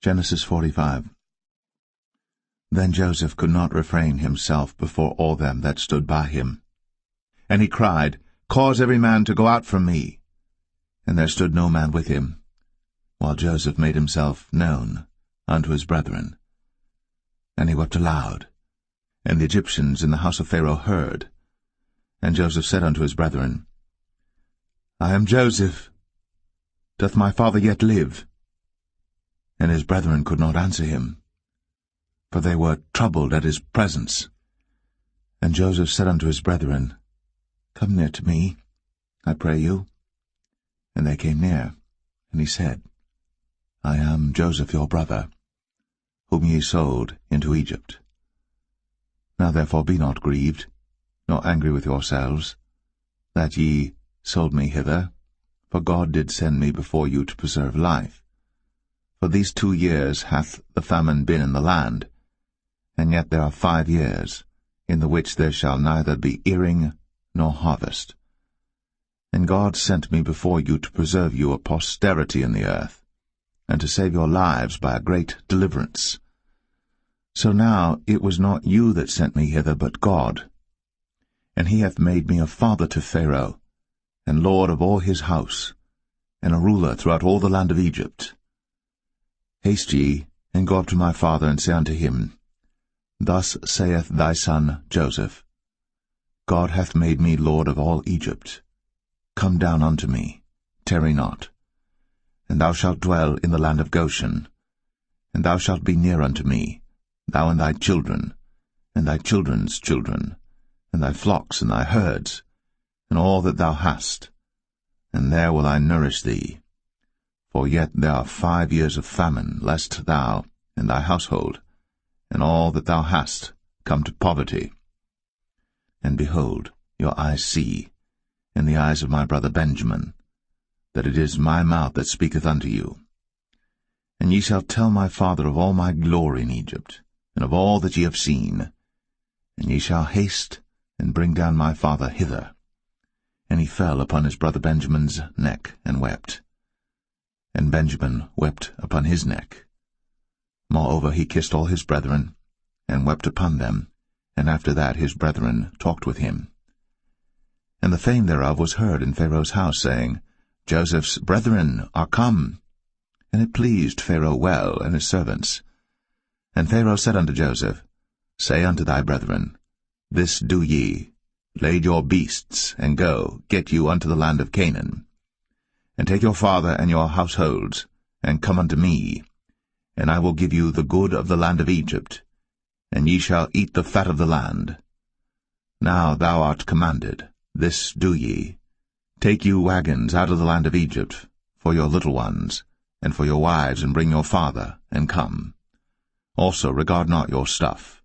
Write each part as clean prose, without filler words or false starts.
Genesis 45. Then Joseph could not refrain himself before all them that stood by him. And he cried, Cause every man to go out from me. And there stood no man with him, while Joseph made himself known unto his brethren. And he wept aloud. And the Egyptians in the house of Pharaoh heard. And Joseph said unto his brethren, I am Joseph. Doth my father yet live? And his brethren could not answer him, for they were troubled at his presence. And Joseph said unto his brethren, Come near to me, I pray you. And they came near, and he said, I am Joseph your brother, whom ye sold into Egypt. Now therefore be not grieved, nor angry with yourselves, that ye sold me hither, for God did send me before you to preserve life. For these 2 years hath the famine been in the land, and yet there are 5 years, in the which there shall neither be earing nor harvest. And God sent me before you to preserve you a posterity in the earth, and to save your lives by a great deliverance. So now it was not you that sent me hither, but God. And he hath made me a father to Pharaoh, and lord of all his house, and a ruler throughout all the land of Egypt. Haste ye, and go up to my father, and say unto him, Thus saith thy son Joseph, God hath made me lord of all Egypt. Come down unto me, tarry not. And thou shalt dwell in the land of Goshen. And thou shalt be near unto me, thou and thy children, and thy children's children, and thy flocks and thy herds, and all that thou hast. And there will I nourish thee. For yet there are 5 years of famine, lest thou and thy household, and all that thou hast, come to poverty. And behold, your eyes see, and the eyes of my brother Benjamin, that it is my mouth that speaketh unto you. And ye shall tell my father of all my glory in Egypt, and of all that ye have seen. And ye shall haste, and bring down my father hither. And he fell upon his brother Benjamin's neck, and wept. And Benjamin wept upon his neck. Moreover he kissed all his brethren, and wept upon them, and after that his brethren talked with him. And the fame thereof was heard in Pharaoh's house, saying, Joseph's brethren are come. And it pleased Pharaoh well, and his servants. And Pharaoh said unto Joseph, Say unto thy brethren, This do ye, lade your beasts, and go, get you unto the land of Canaan. And take your father and your households, and come unto me, and I will give you the good of the land of Egypt, and ye shall eat the fat of the land. Now thou art commanded, this do ye, take you wagons out of the land of Egypt, for your little ones, and for your wives, and bring your father, and come. Also regard not your stuff,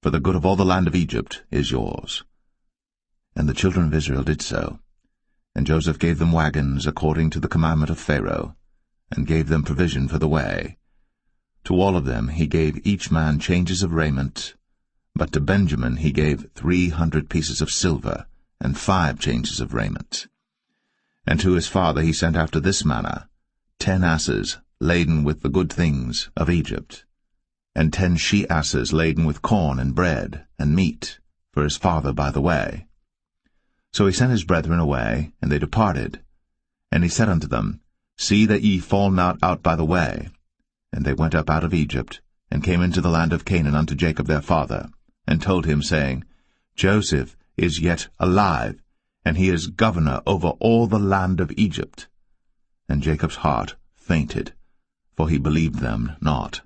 for the good of all the land of Egypt is yours. And the children of Israel did so. And Joseph gave them wagons according to the commandment of Pharaoh, and gave them provision for the way. To all of them he gave each man changes of raiment, but to Benjamin he gave 300 pieces of silver, and 5 changes of raiment. And to his father he sent after this manner, 10 asses laden with the good things of Egypt, and 10 she-asses laden with corn and bread and meat, for his father by the way. So he sent his brethren away, and they departed. And he said unto them, See that ye fall not out by the way. And they went up out of Egypt, and came into the land of Canaan unto Jacob their father, and told him, saying, Joseph is yet alive, and he is governor over all the land of Egypt. And Jacob's heart fainted, for he believed them not.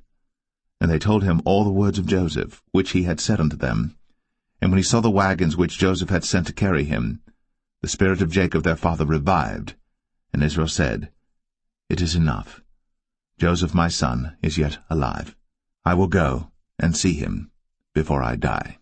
And they told him all the words of Joseph, which he had said unto them. And when he saw the wagons which Joseph had sent to carry him, the spirit of Jacob their father revived. And Israel said, It is enough. Joseph my son is yet alive. I will go and see him before I die.